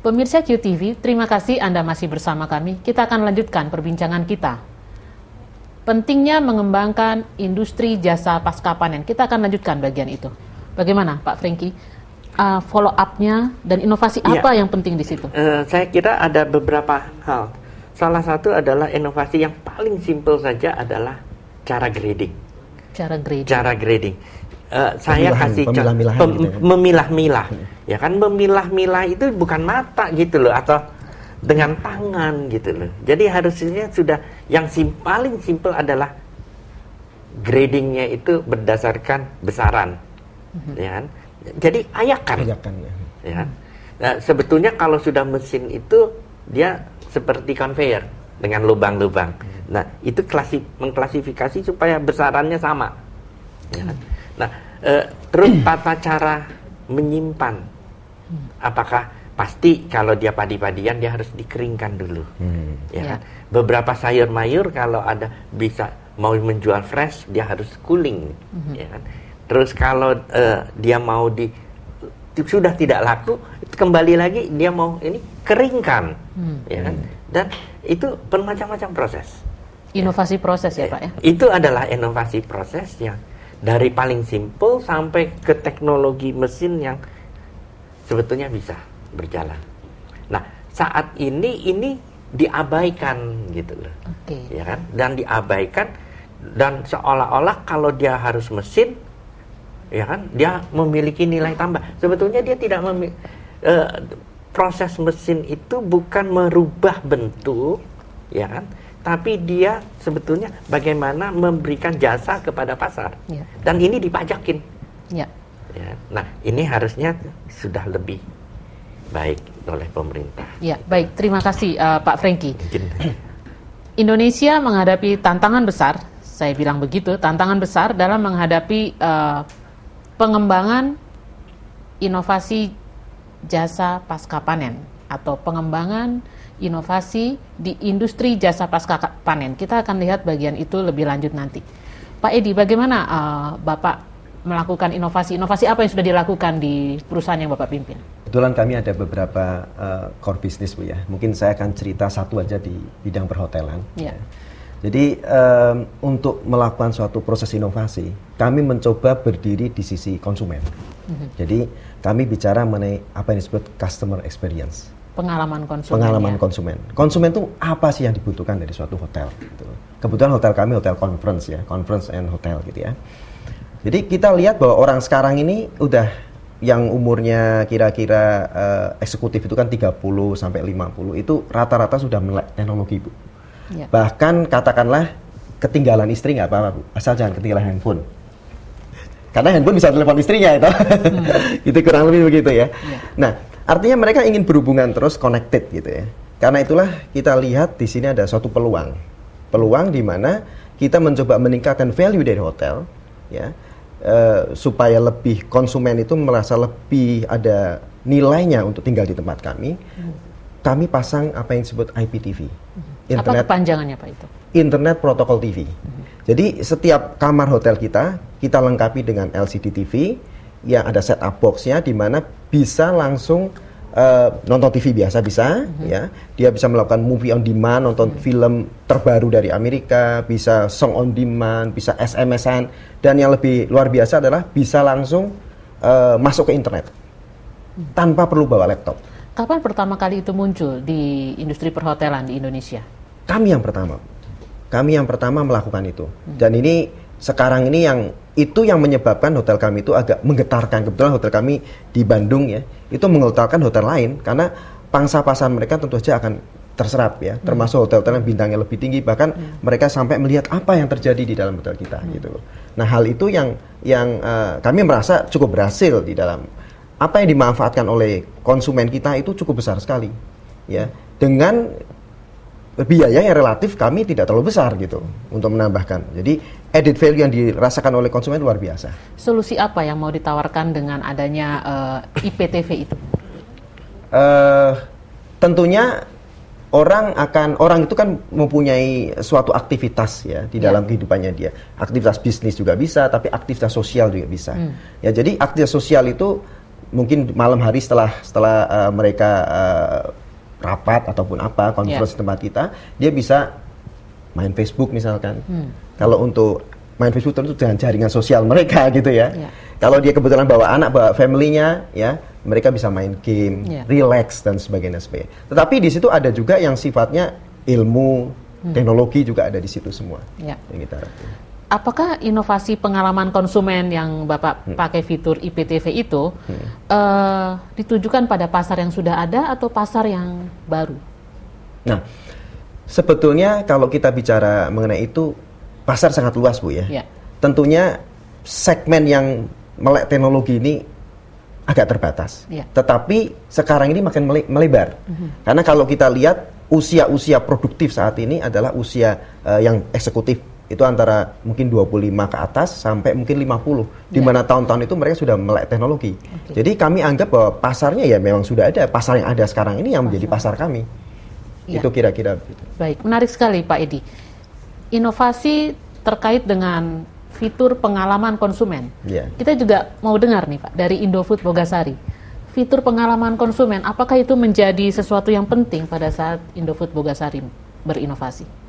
Pemirsa QTV, terima kasih Anda masih bersama kami. Kita akan lanjutkan perbincangan kita. Pentingnya mengembangkan industri jasa pasca panen. Kita akan lanjutkan bagian itu. Bagaimana Pak Franky? Follow up-nya dan inovasi apa yang penting di situ? Saya kira ada beberapa hal. Salah satu adalah inovasi yang paling simpel saja adalah cara grading. Cara grading. Saya kasih memilah-milah. Ya kan, memilah-milah itu bukan mata gitu loh, atau dengan tangan gitu loh. Jadi harusnya sudah yang paling simpel adalah gradingnya itu berdasarkan besaran, ya kan? Jadi ayakan ya. Ya. Nah, sebetulnya kalau sudah mesin itu dia seperti conveyor dengan lubang-lubang. Nah, itu mengklasifikasi supaya besarannya sama. Ya. Nah, terus tata cara menyimpan. Apakah pasti kalau dia padi-padian dia harus dikeringkan dulu. Ya. Beberapa sayur mayur kalau ada bisa mau menjual fresh dia harus cooling. Ya kan? Terus kalau dia mau sudah tidak laku, kembali lagi dia mau ini keringkan, ya kan? Dan itu bermacam-macam proses. Inovasi proses ya Pak ya? Itu adalah inovasi proses yang dari paling simple sampai ke teknologi mesin yang sebetulnya bisa berjalan. Nah, saat ini diabaikan gitu loh, ya kan? Dan diabaikan dan seolah-olah kalau dia harus mesin, ya kan, dia memiliki nilai tambah. Sebetulnya dia tidak proses mesin itu bukan merubah bentuk, ya kan, tapi dia sebetulnya bagaimana memberikan jasa kepada pasar. Dan ini dipajakin. Ya. Nah, ini harusnya sudah lebih baik oleh pemerintah. Ya, baik. Terima kasih Pak Franky. Indonesia menghadapi tantangan besar, saya bilang begitu, tantangan besar dalam menghadapi pengembangan inovasi jasa pasca panen atau pengembangan inovasi di industri jasa pasca panen. Kita akan lihat bagian itu lebih lanjut nanti. Pak Edi, bagaimana Bapak melakukan inovasi apa yang sudah dilakukan di perusahaan yang Bapak pimpin? Kebetulan kami ada beberapa core business Bu ya. Mungkin saya akan cerita satu aja di bidang perhotelan. Ya. Jadi untuk melakukan suatu proses inovasi, kami mencoba berdiri di sisi konsumen. Jadi kami bicara mengenai apa yang disebut customer experience. Pengalaman konsumen. Pengalaman konsumen. Konsumen itu apa sih yang dibutuhkan dari suatu hotel? Gitu. Kebetulan hotel kami hotel conference ya, conference and hotel gitu ya. Jadi kita lihat bahwa orang sekarang ini udah yang umurnya kira-kira eksekutif itu kan 30 sampai 50 itu rata-rata sudah melek teknologi Bu. Ya. Bahkan katakanlah ketinggalan istri nggak apa-apa Bu, asal jangan ketinggalan handphone. Karena handphone bisa telepon istrinya itu, itu kurang lebih begitu ya. Nah, artinya mereka ingin berhubungan terus connected gitu ya. Karena itulah kita lihat di sini ada suatu peluang di mana kita mencoba meningkatkan value dari hotel, ya, supaya lebih konsumen itu merasa lebih ada nilainya untuk tinggal di tempat kami. Kami pasang apa yang disebut IPTV. Internet, apa kepanjangannya Pak itu? Internet Protocol TV. Jadi setiap kamar hotel kita lengkapi dengan LCD TV yang ada set-up box-nya di mana bisa langsung nonton TV biasa bisa, ya. Dia bisa melakukan movie on demand, nonton film terbaru dari Amerika, bisa song on demand, bisa SMS-an, dan yang lebih luar biasa adalah bisa langsung masuk ke internet tanpa perlu bawa laptop. Kapan pertama kali itu muncul di industri perhotelan di Indonesia? Kami yang pertama melakukan itu. Dan ini sekarang ini yang menyebabkan hotel kami itu agak menggetarkan. Kebetulan hotel kami di Bandung ya, itu menggetarkan hotel lain karena pangsa pasar mereka tentu saja akan terserap ya, termasuk hotel-hotel yang bintangnya lebih tinggi, bahkan mereka sampai melihat apa yang terjadi di dalam hotel kita gitu. Nah, hal itu yang kami merasa cukup berhasil di dalam apa yang dimanfaatkan oleh konsumen kita itu cukup besar sekali ya, dengan biaya yang relatif kami tidak terlalu besar gitu untuk menambahkan. Jadi added value yang dirasakan oleh konsumen luar biasa. Solusi apa yang mau ditawarkan dengan adanya IPTV itu? Tentunya orang itu kan mempunyai suatu aktivitas ya di dalam kehidupannya dia. Aktivitas bisnis juga bisa, tapi aktivitas sosial juga bisa. Ya, jadi aktivitas sosial itu mungkin malam hari setelah mereka rapat ataupun apa conference tempat kita, dia bisa main Facebook misalkan. Kalau untuk main Facebook tentu dengan jaringan sosial mereka gitu ya. Kalau dia kebetulan bawa anak, bawa family-nya ya, mereka bisa main game, relax dan sebagainya. Tetapi di situ ada juga yang sifatnya ilmu, teknologi juga ada di situ semua. Yang kita harapkan. Apakah inovasi pengalaman konsumen yang Bapak pakai fitur IPTV itu ditujukan pada pasar yang sudah ada atau pasar yang baru? Nah, sebetulnya kalau kita bicara mengenai itu, pasar sangat luas, Bu ya. Tentunya segmen yang melek teknologi ini agak terbatas. Tetapi sekarang ini makin melebar. Karena kalau kita lihat usia-usia produktif saat ini adalah usia yang eksekutif. Itu antara mungkin 25 ke atas sampai mungkin 50. Di mana tahun-tahun itu mereka sudah melek teknologi. Jadi kami anggap bahwa pasarnya ya memang sudah ada. Pasar yang ada sekarang ini yang menjadi pasar kami. Itu kira-kira begitu. Baik, menarik sekali Pak Edi. Inovasi terkait dengan fitur pengalaman konsumen. Kita juga mau dengar nih Pak dari Indofood Bogasari. Fitur pengalaman konsumen, apakah itu menjadi sesuatu yang penting pada saat Indofood Bogasari berinovasi?